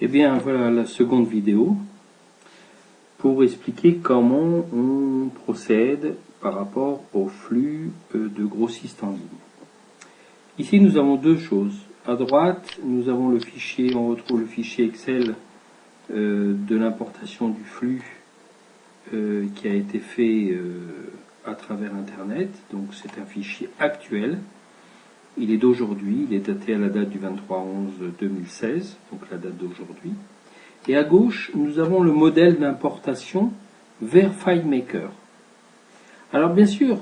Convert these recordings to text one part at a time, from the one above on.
Eh bien, voilà la seconde vidéo pour expliquer comment on procède par rapport au flux de grossistes en ligne. Ici, nous avons deux choses. À droite, nous avons le fichier, on retrouve le fichier Excel de l'importation du flux qui a été fait à travers Internet. Donc, c'est un fichier actuel. Il est d'aujourd'hui, il est daté à la date du 23/11/2016, donc la date d'aujourd'hui. Et à gauche, nous avons le modèle d'importation vers FileMaker. Alors bien sûr,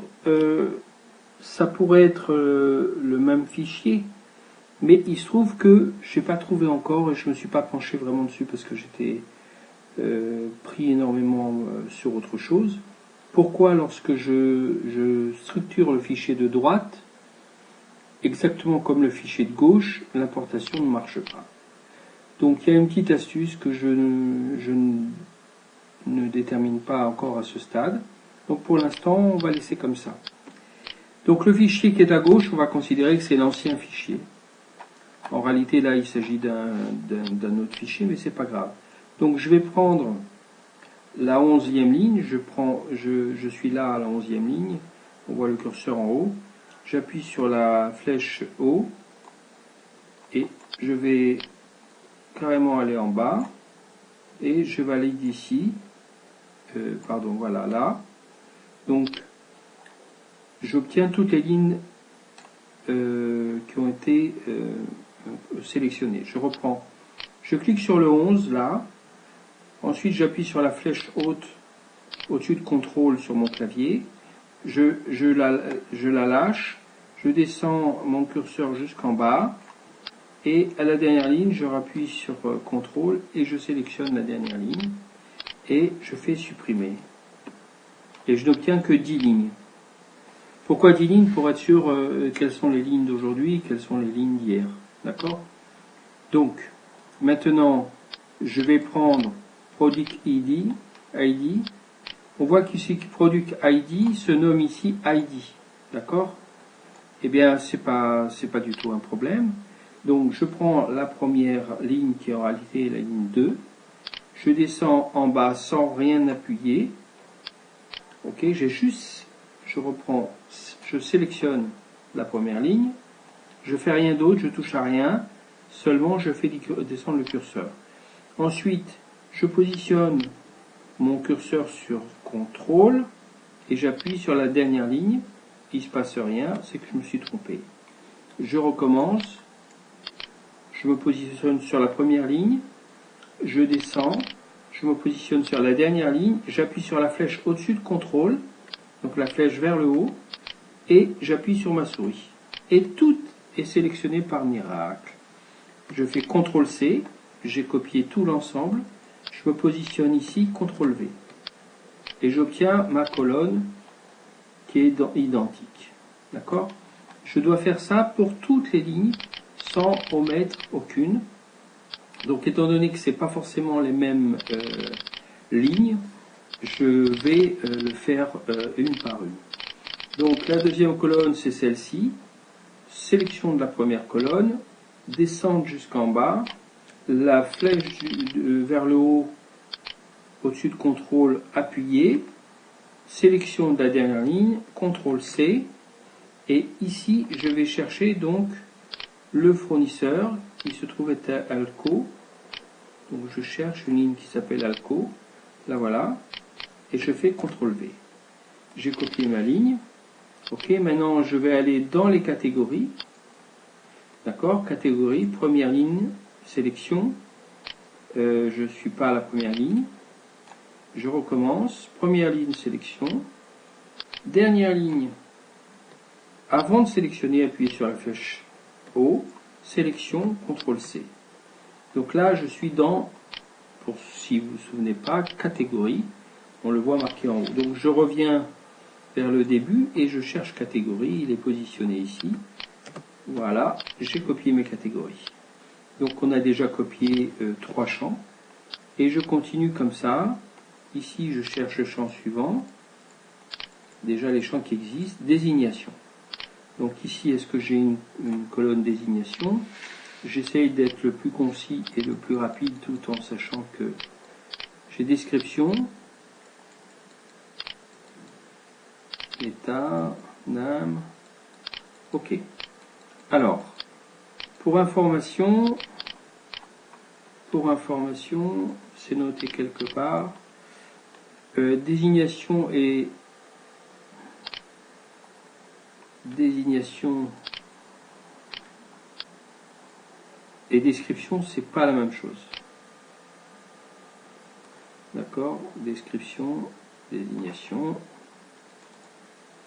ça pourrait être le même fichier, mais il se trouve que je n'ai pas trouvé encore et je ne me suis pas penché vraiment dessus parce que j'étais pris énormément sur autre chose. Pourquoi lorsque je structure le fichier de droite, exactement comme le fichier de gauche, l'importation ne marche pas. Donc il y a une petite astuce que je ne détermine pas encore à ce stade. Donc pour l'instant, on va laisser comme ça. Donc le fichier qui est à gauche, on va considérer que c'est l'ancien fichier. En réalité, là, il s'agit d'un autre fichier, mais c'est pas grave. Donc je vais prendre la 11e ligne. Je suis là à la 11e ligne. On voit le curseur en haut. J'appuie sur la flèche haut et je vais carrément aller en bas et je valide ici. Voilà, là. Donc, j'obtiens toutes les lignes qui ont été sélectionnées. Je reprends. Je clique sur le 11 là. Ensuite, j'appuie sur la flèche haute au-dessus de contrôle sur mon clavier. Je la lâche. Je descends mon curseur jusqu'en bas. Et à la dernière ligne, je rappuie sur contrôle et je sélectionne la dernière ligne. Et je fais supprimer. Et je n'obtiens que 10 lignes. Pourquoi 10 lignes? Pour être sûr quelles sont les lignes d'aujourd'hui et quelles sont les lignes d'hier. D'accord? Donc, maintenant, je vais prendre Product ID. On voit qu'ici, Product ID se nomme ici ID. D'accord? Eh bien, c'est pas du tout un problème. Donc, je prends la première ligne qui est en réalité la ligne 2. Je descends en bas sans rien appuyer. Ok, je sélectionne la première ligne. Je fais rien d'autre, je touche à rien. Seulement, je fais descendre le curseur. Ensuite, je positionne mon curseur sur contrôle et j'appuie sur la dernière ligne. Il ne se passe rien, c'est que je me suis trompé. Je recommence. Je me positionne sur la première ligne. Je descends. Je me positionne sur la dernière ligne, j'appuie sur la flèche au-dessus de contrôle, donc la flèche vers le haut, et j'appuie sur ma souris. Et tout est sélectionné par miracle. Je fais CTRL-C, j'ai copié tout l'ensemble, je me positionne ici, CTRL-V. Et j'obtiens ma colonne qui est identique. D'accord? Je dois faire ça pour toutes les lignes, sans omettre aucune. Donc, étant donné que ce n'est pas forcément les mêmes lignes, je vais le faire une par une. Donc, la deuxième colonne, c'est celle-ci. Sélection de la première colonne, descendre jusqu'en bas, la flèche vers le haut, au-dessus de contrôle, appuyer, sélection de la dernière ligne, CTRL-C, et ici, je vais chercher donc le fournisseur qui se trouve être Alco. Donc je cherche une ligne qui s'appelle Alco, la voilà, et je fais CTRL-V. J'ai copié ma ligne. Ok, maintenant je vais aller dans les catégories. D'accord, catégorie, première ligne, sélection. Je ne suis pas à la première ligne. Je recommence. Première ligne, sélection. Dernière ligne. Avant de sélectionner, appuyez sur la flèche haut. Sélection, CTRL-C. Donc là, je suis dans, si vous ne vous souvenez pas, catégorie. On le voit marqué en haut. Donc je reviens vers le début et je cherche catégorie. Il est positionné ici. Voilà, j'ai copié mes catégories. Donc on a déjà copié 3 champs. Et je continue comme ça. Ici, je cherche le champ suivant. Déjà les champs qui existent. Désignation. Donc ici, est-ce que j'ai une colonne désignation? j'essaye d'être le plus concis et le plus rapide tout en sachant que j'ai description, état, name, ok. Alors, pour information, c'est noté quelque part, désignation et description, c'est pas la même chose. D'accord, description, désignation.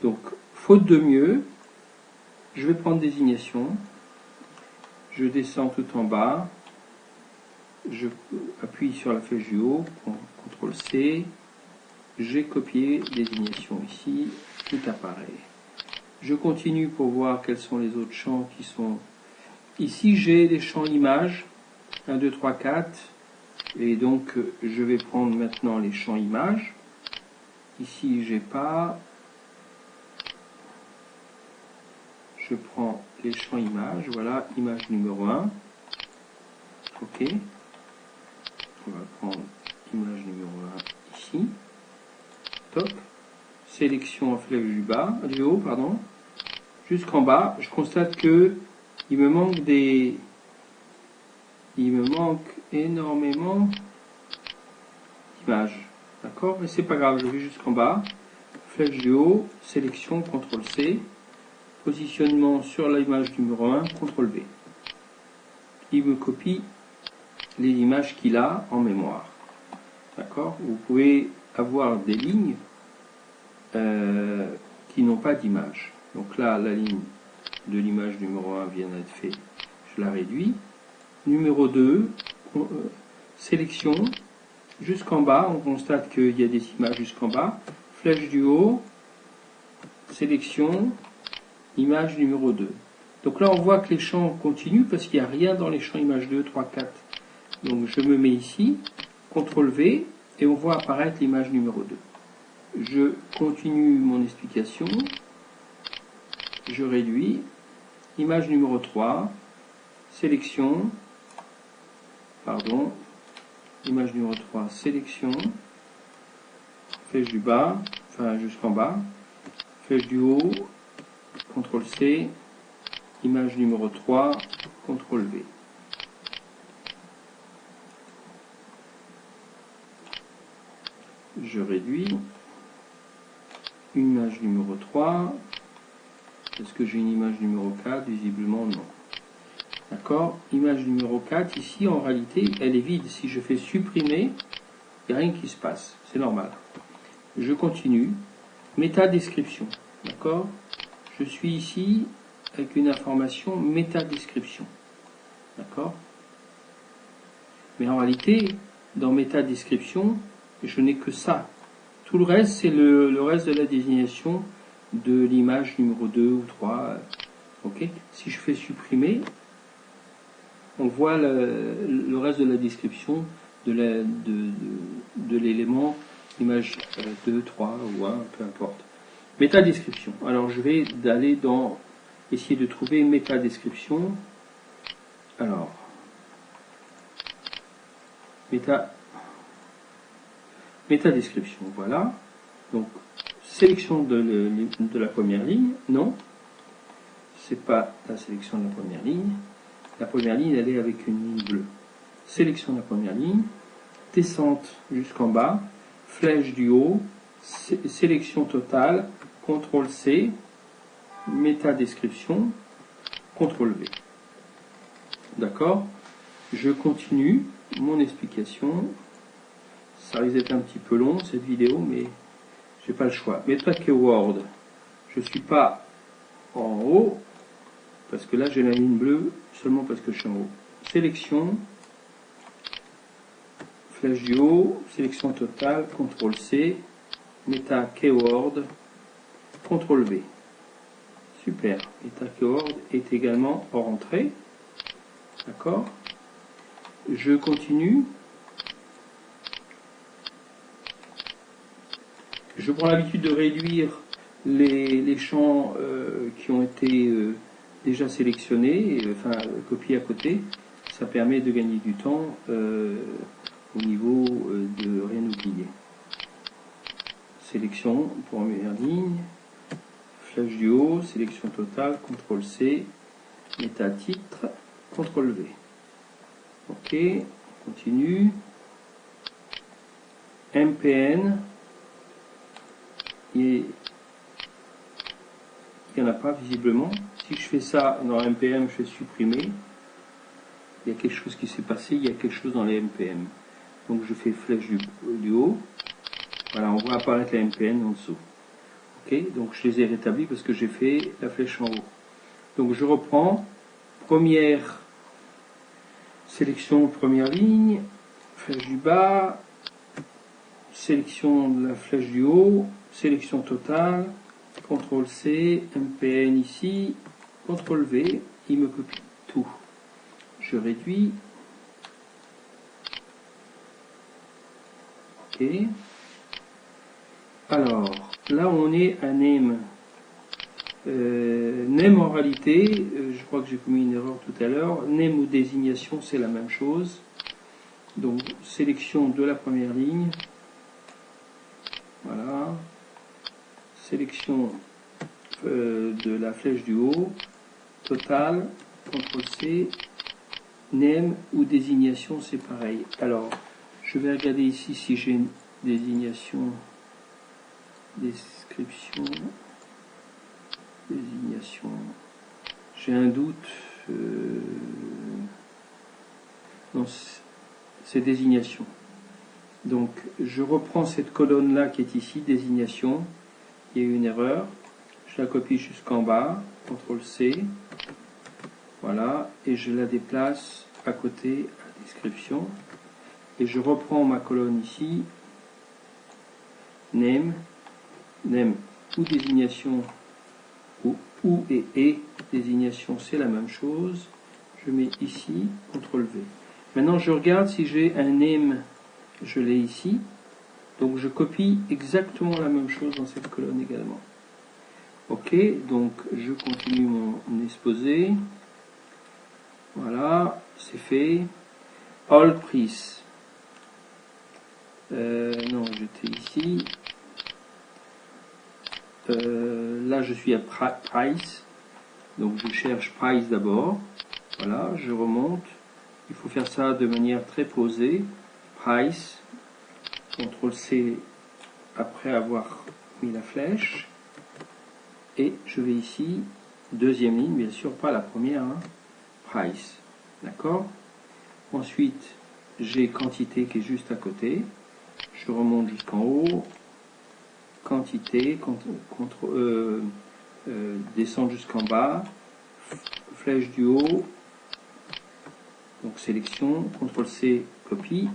Donc, faute de mieux, je vais prendre désignation, je descends tout en bas, je appuie sur la flèche du haut, CTRL C, j'ai copié désignation ici, tout apparaît. Je continue pour voir quels sont les autres champs qui sont... Ici, j'ai les champs images, 1, 2, 3, 4, et donc je vais prendre maintenant les champs images. Ici, j'ai pas... Je prends les champs images, voilà, image numéro 1. Ok. On va prendre image numéro 1 ici. Top. Sélection en flèche du haut, pardon. Jusqu'en bas, je constate que il me manque énormément d'images. D'accord? Mais c'est pas grave, je vais jusqu'en bas. Flèche du haut, sélection, CTRL C. Positionnement sur l'image numéro 1, CTRL V. Il me copie les images qu'il a en mémoire. D'accord? Vous pouvez avoir des lignes qui n'ont pas d'image. Donc là, la ligne de l'image numéro 1 vient d'être faite. Je la réduis. Numéro 2, sélection. Jusqu'en bas, on constate qu'il y a des images jusqu'en bas. Flèche du haut, sélection, image numéro 2. Donc là, on voit que les champs continuent parce qu'il n'y a rien dans les champs image 2, 3, 4. Donc je me mets ici, CTRL V, et on voit apparaître l'image numéro 2. Je continue mon explication. Je réduis. Image numéro 3, sélection, pardon, image numéro 3, sélection, flèche du bas, enfin jusqu'en bas, flèche du haut, CTRL C, image numéro 3, CTRL V. Je réduis. Image numéro 3. Est-ce que j'ai une image numéro 4? Visiblement non. D'accord? Image numéro 4, ici en réalité elle est vide. Si je fais supprimer, il n'y a rien qui se passe. C'est normal. Je continue. Métadescription. D'accord? Je suis ici avec une information métadescription. D'accord? Mais en réalité, dans métadescription, je n'ai que ça. Tout le reste, c'est le reste de la désignation de l'image numéro 2 ou 3. Ok. Si je fais supprimer, on voit le reste de la description de l'élément image 2, 3 ou 1, peu importe. Métadescription. Alors je vais essayer de trouver une métadescription. Alors, métadescription, voilà. Donc, sélection de la première ligne, non. C'est pas la sélection de la première ligne. La première ligne, elle est avec une ligne bleue. Sélection de la première ligne, descente jusqu'en bas, flèche du haut, sélection totale, CTRL C, métadescription, CTRL V. D'accord? Je continue mon explication. Ça risque d'être un petit peu long cette vidéo, mais j'ai pas le choix. Meta keyword, je suis pas en haut, parce que là j'ai la ligne bleue, seulement parce que je suis en haut. Sélection, flèche du haut, sélection totale, CTRL C, Meta keyword, CTRL V. Super. Meta keyword est également hors entrée. D'accord? Je continue. Je prends l'habitude de réduire les champs qui ont été déjà sélectionné, enfin copié à côté. Ça permet de gagner du temps au niveau de rien oublier. Sélection, première ligne, flèche du haut, sélection totale, CTRL C, méta titre, CTRL V. Ok, on continue. MPN, il n'y en a pas visiblement. Si je fais ça dans MPM, je fais supprimer. Il y a quelque chose qui s'est passé, il y a quelque chose dans les MPM. Donc je fais flèche du haut. Voilà, on voit apparaître les MPN en dessous. Ok, donc je les ai rétablis parce que j'ai fait la flèche en haut. Donc je reprends. Première sélection, première ligne, flèche du bas, sélection de la flèche du haut, sélection totale, CTRL C, MPN ici, CTRL V, il me copie tout. Je réduis. Ok. Alors, là on est à name. Name en réalité, je crois que j'ai commis une erreur tout à l'heure. Name ou désignation, c'est la même chose. Donc, sélection de la première ligne. Voilà. Sélection de la flèche du haut. Total. CTRL C. Name ou désignation, c'est pareil. Alors, je vais regarder ici si j'ai une désignation, description, désignation. J'ai un doute. Non, c'est désignation. Donc, je reprends cette colonne-là qui est ici, désignation. Il y a eu une erreur. Je la copie jusqu'en bas. CTRL C. Voilà. Et je la déplace à côté à description. Et je reprends ma colonne ici. Name. Name ou désignation. Ou et désignation, c'est la même chose. Je mets ici, CTRL V. Maintenant, je regarde si j'ai un name, je l'ai ici. Donc, je copie exactement la même chose dans cette colonne également. Ok, donc je continue mon exposé. Voilà, c'est fait. All price. Non, j'étais ici. Là, je suis à price. Donc, je cherche price d'abord. Voilà, je remonte. Il faut faire ça de manière très posée. Price. CTRL C après avoir mis la flèche. Et je vais ici, deuxième ligne, bien sûr, pas la première. Hein, price. D'accord? Ensuite, j'ai quantité qui est juste à côté. Je remonte jusqu'en haut. Quantité, descendre jusqu'en bas. Flèche du haut. Donc sélection, CTRL C, copie.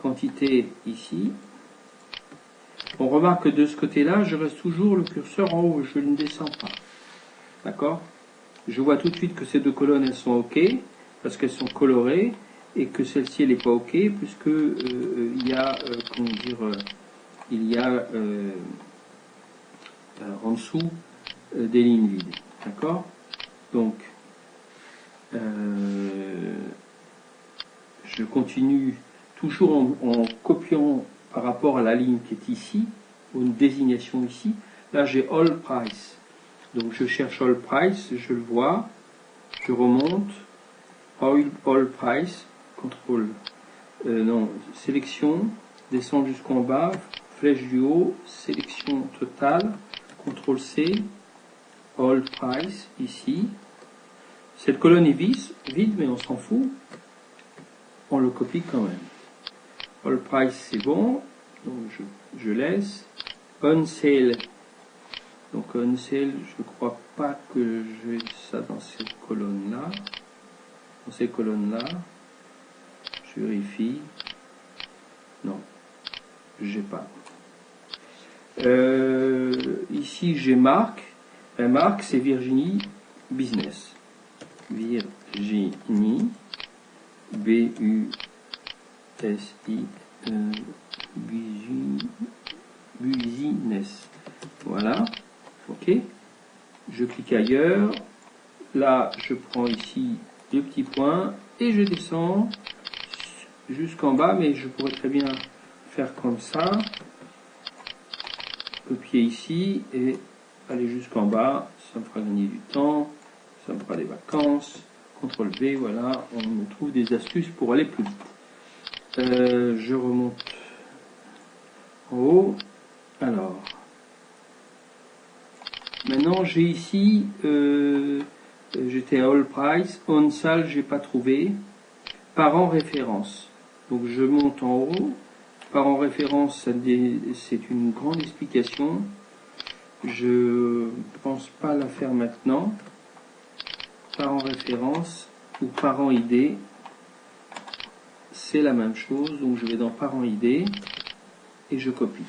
Quantité ici. On remarque que de ce côté-là, je reste toujours le curseur en haut, je ne descends pas. D'accord? Je vois tout de suite que ces deux colonnes, elles sont OK, parce qu'elles sont colorées, et que celle-ci, elle n'est pas OK, puisque il y a, comment dire, il y a en dessous des lignes vides. D'accord? Donc, je continue toujours en copiant par rapport à la ligne qui est ici, ou une désignation ici. Là, j'ai All Price. Donc, je cherche All Price, je le vois, je remonte, All Price, contrôle, non, sélection, descend jusqu'en bas, flèche du haut, sélection totale, CTRL C, All Price, ici. Cette colonne est vide, mais on s'en fout. On le copie quand même. All Price, c'est bon. Donc, je laisse. On Sale. Donc, On Sale, je ne crois pas que j'ai ça dans cette colonne-là. Dans ces colonnes-là. Je vérifie. Non. J'ai pas. Ici, j'ai Marc. Marc, c'est Virginie Business. Virginie. B-U-S-I. Business. Voilà. OK. Je clique ailleurs. là, je prends ici deux petits points et je descends jusqu'en bas, mais je pourrais très bien faire comme ça, copier ici et aller jusqu'en bas. Ça me fera gagner du temps, ça me fera des vacances. CTRL V, voilà, on me trouve des astuces pour aller plus vite. Je remonte en haut. Alors, maintenant j'ai ici, j'étais à All Price, On Salle, j'ai pas trouvé. Parent référence. Donc je monte en haut. Parent référence, c'est une grande explication. Je pense pas la faire maintenant. Parent référence ou parent ID, c'est la même chose. Donc je vais dans parent ID et je copie.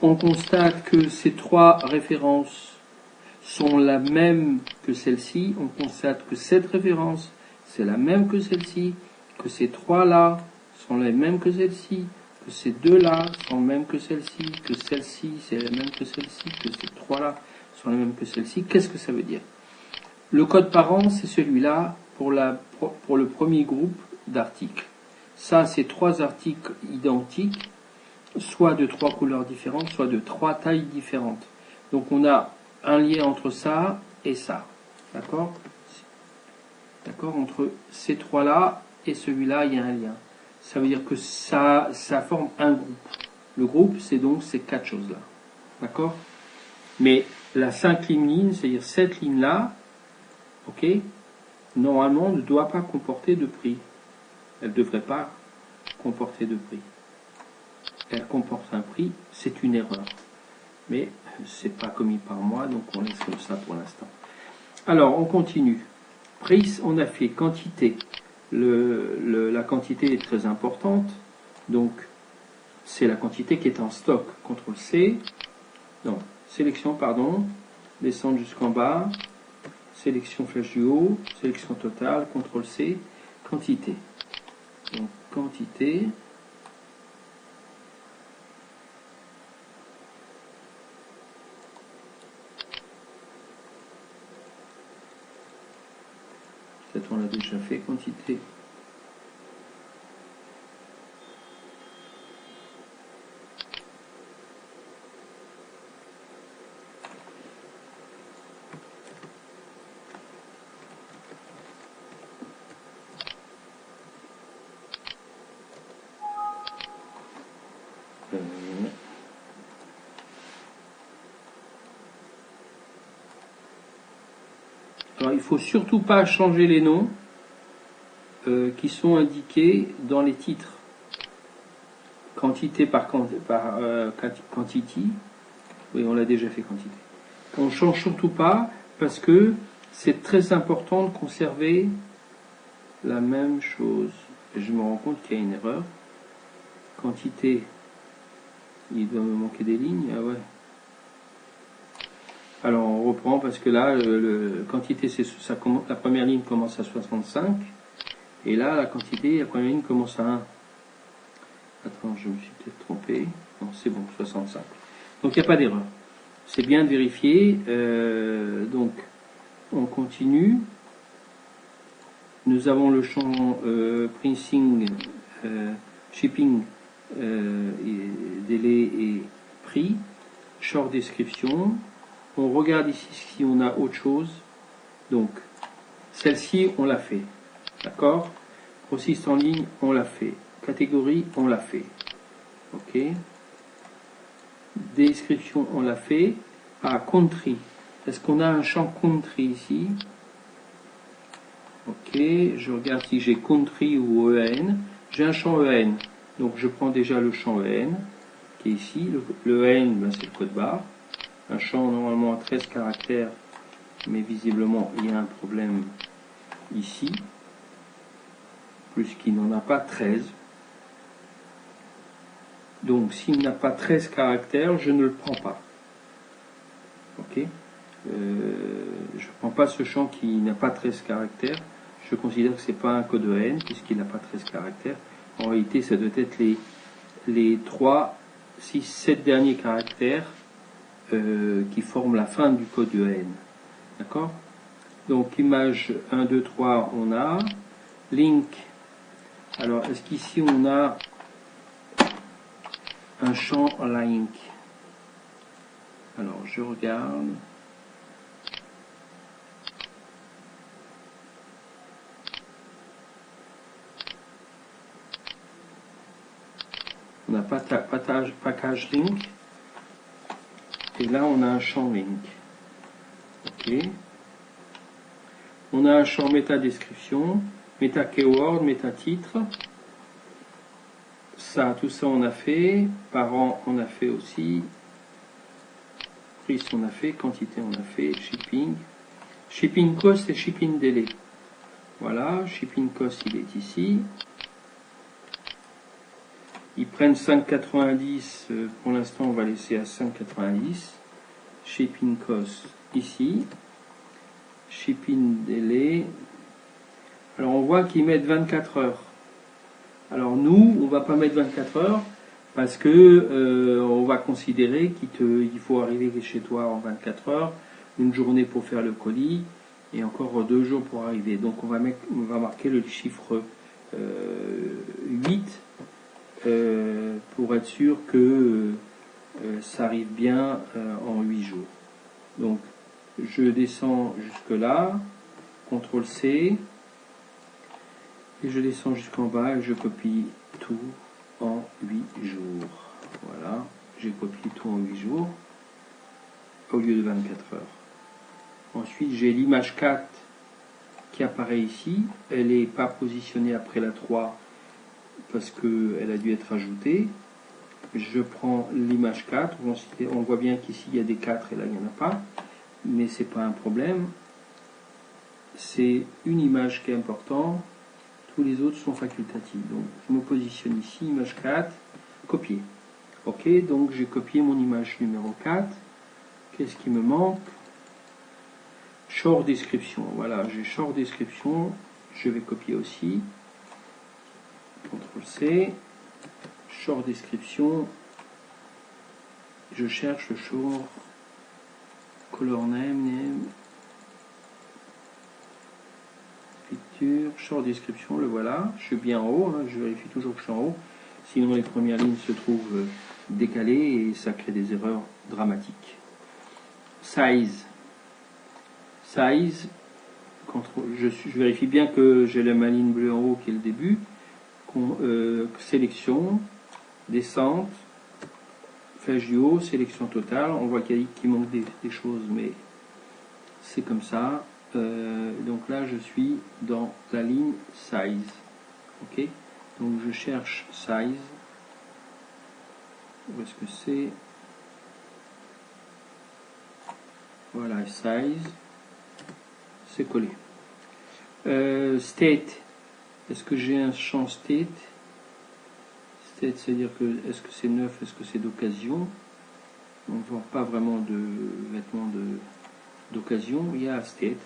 On constate que ces trois références sont la même que celle-ci. On constate que cette référence, c'est la même que celle-ci, que ces trois-là sont les mêmes que celle-ci, que ces deux-là sont les mêmes que celle-ci, que celle-ci c'est la même que celle-ci, que ces trois-là sont les mêmes que celle-ci. Qu'est-ce que ça veut dire? Le code parent, c'est celui-là pour le premier groupe d'articles. Ça, c'est trois articles identiques, soit de trois couleurs différentes, soit de trois tailles différentes. Donc on a un lien entre ça et ça. D'accord? D'accord? Entre ces trois-là et celui-là, il y a un lien. Ça veut dire que ça forme un groupe. Le groupe, c'est donc ces quatre choses-là. D'accord? Mais la cinquième ligne, c'est-à-dire cette ligne-là, ok, normalement ne doit pas comporter de prix. Elle ne devrait pas comporter de prix. Elle comporte un prix, c'est une erreur. Mais c'est pas commis par moi, donc on laisse comme ça pour l'instant. Alors, on continue. Prix, on a fait quantité. La quantité est très importante, donc c'est la quantité qui est en stock. CTRL C, non, sélection, pardon, descendre jusqu'en bas, sélection flèche du haut, sélection totale, CTRL C, quantité. Donc quantité, peut-être on l'a déjà fait, quantité. Alors, il ne faut surtout pas changer les noms qui sont indiqués dans les titres. Quantité par quantity. Oui, on l'a déjà fait quantité. On ne change surtout pas parce que c'est très important de conserver la même chose. Et je me rends compte qu'il y a une erreur. Quantité, il doit me manquer des lignes. Ah ouais. Alors on reprend parce que là, quantité, la première ligne commence à 65. Et là, la quantité, la première ligne commence à 1. Attends, je me suis peut-être trompé. Non, c'est bon, 65. Donc il n'y a pas d'erreur. C'est bien de vérifier. Donc, on continue. Nous avons le champ pricing, shipping, délai et prix. Short description. On regarde ici si on a autre chose. Donc, celle-ci, on l'a fait. D'accord? Grossiste en ligne, on l'a fait. Catégorie, on l'a fait. Ok. Description, on l'a fait. Ah, country. Est-ce qu'on a un champ country ici? Ok. Je regarde si j'ai country ou EN. J'ai un champ EN. Donc, je prends déjà le champ EN qui est ici. Le EN, ben, c'est le code barre. Un champ normalement à 13 caractères. Mais visiblement, il y a un problème ici. Plus qu'il n'en a pas 13. Donc, s'il n'a pas 13 caractères, je ne le prends pas. Ok. Je ne prends pas ce champ qui n'a pas 13 caractères. Je considère que ce n'est pas un code EN, puisqu'il n'a pas 13 caractères. En réalité, ça doit être les 3, 6, 7 derniers caractères qui forment la fin du code EN. D'accord? Donc image 1, 2, 3, on a. Link. Alors, est-ce qu'ici on a un champ link? Alors, je regarde. On n'a pas package link. Et là, on a un champ link. OK. On a un champ méta description, méta keyword, méta titre. Ça, tout ça, on a fait. Parents, on a fait aussi. Prix, on a fait. Quantité, on a fait. Shipping. Shipping cost et shipping délai. Voilà. Shipping cost, il est ici. Ils prennent 5,90. Pour l'instant, on va laisser à 5,90. Shipping cost, ici. Shipping délai. Alors, on voit qu'ils mettent 24 heures. Alors, nous, on va pas mettre 24 heures parce que on va considérer qu'il faut arriver chez toi en 24 heures, une journée pour faire le colis et encore 2 jours pour arriver. Donc, on va marquer le chiffre 8 pour être sûr que ça arrive bien en 8 jours. Donc, je descends jusque là, CTRL C, et je descends jusqu'en bas et je copie tout en 8 jours. Voilà, j'ai copié tout en 8 jours au lieu de 24 heures. Ensuite, j'ai l'image 4 qui apparaît ici. Elle n'est pas positionnée après la 3 parce qu'elle a dû être ajoutée. Je prends l'image 4. On voit bien qu'ici il y a des 4 et là il n'y en a pas. Mais ce n'est pas un problème. C'est une image qui est importante. Tous les autres sont facultatifs. Donc je me positionne ici, image 4, copier. Ok, donc j'ai copié mon image numéro 4. Qu'est-ce qui me manque? Short description. Voilà, j'ai short description. Je vais copier aussi. CTRL C. Short description. Je cherche le short color name. Picture, short description, le voilà. Je suis bien en haut. Je vérifie toujours que je suis en haut. Sinon, les premières lignes se trouvent décalées et ça crée des erreurs dramatiques. Size. Size. Je vérifie bien que j'ai ma ligne bleue en haut qui est le début. Sélection, descente, flèche du haut, sélection totale. On voit qu'il manque des choses, mais c'est comme ça. Donc là, je suis dans la ligne size. Ok. Donc je cherche size. Où est-ce que c'est? Voilà, size. C'est collé. State. Est-ce que j'ai un champ state? State, c'est-à-dire que est-ce que c'est neuf, est-ce que c'est d'occasion? On ne voit pas vraiment de vêtements d'occasion. Il y a state.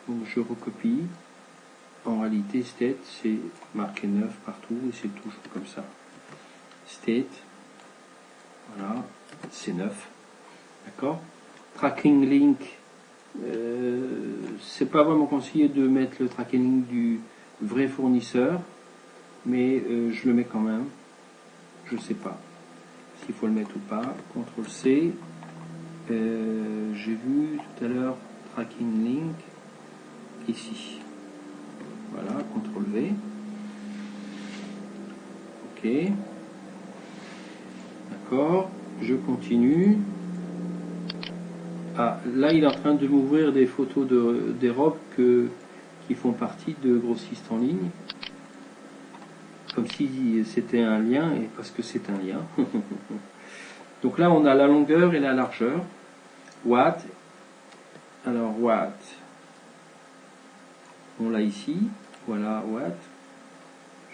Donc je recopie. En réalité, state, c'est marqué neuf partout et c'est toujours comme ça. State. Voilà, c'est neuf. D'accord? Tracking link. C'est pas vraiment conseillé de mettre le tracking link du vrai fournisseur, mais je le mets quand même. Je ne sais pas s'il faut le mettre ou pas. CTRL C. J'ai vu tout à l'heure tracking link ici. Voilà, CTRL V. Ok. D'accord. Je continue. Ah, là, il est en train de m'ouvrir des photos des robes qui font partie de grossistes en ligne. Comme si c'était un lien, et parce que c'est un lien. Donc là, on a la longueur et la largeur. Watt. Alors, watt. On l'a ici. Voilà, watt.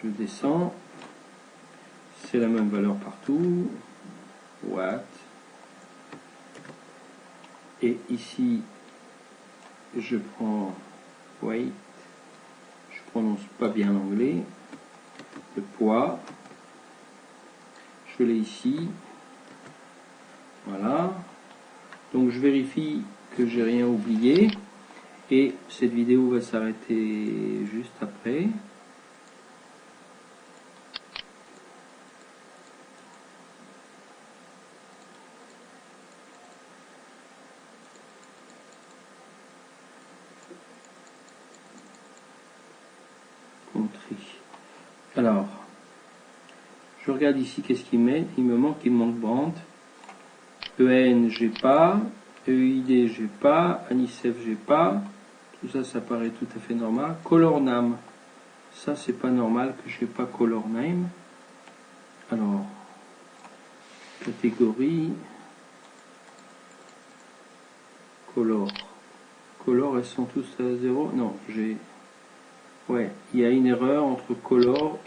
Je descends. C'est la même valeur partout. Watt. Et ici, je prends weight. Je prononce pas bien l'anglais. Le poids. Je l'ai ici. Voilà. Donc je vérifie que j'ai rien oublié. Et cette vidéo va s'arrêter juste après. Alors, je regarde ici, qu'est-ce qu'il met? Il me manque brand. EN, j'ai pas. EID, j'ai pas. Anicef, j'ai pas. Tout ça, ça paraît tout à fait normal. Color name, ça, c'est pas normal que j'ai pas color name. Alors, catégorie, color. Color, elles sont tous à 0. Non, j'ai... Ouais, il y a une erreur entre color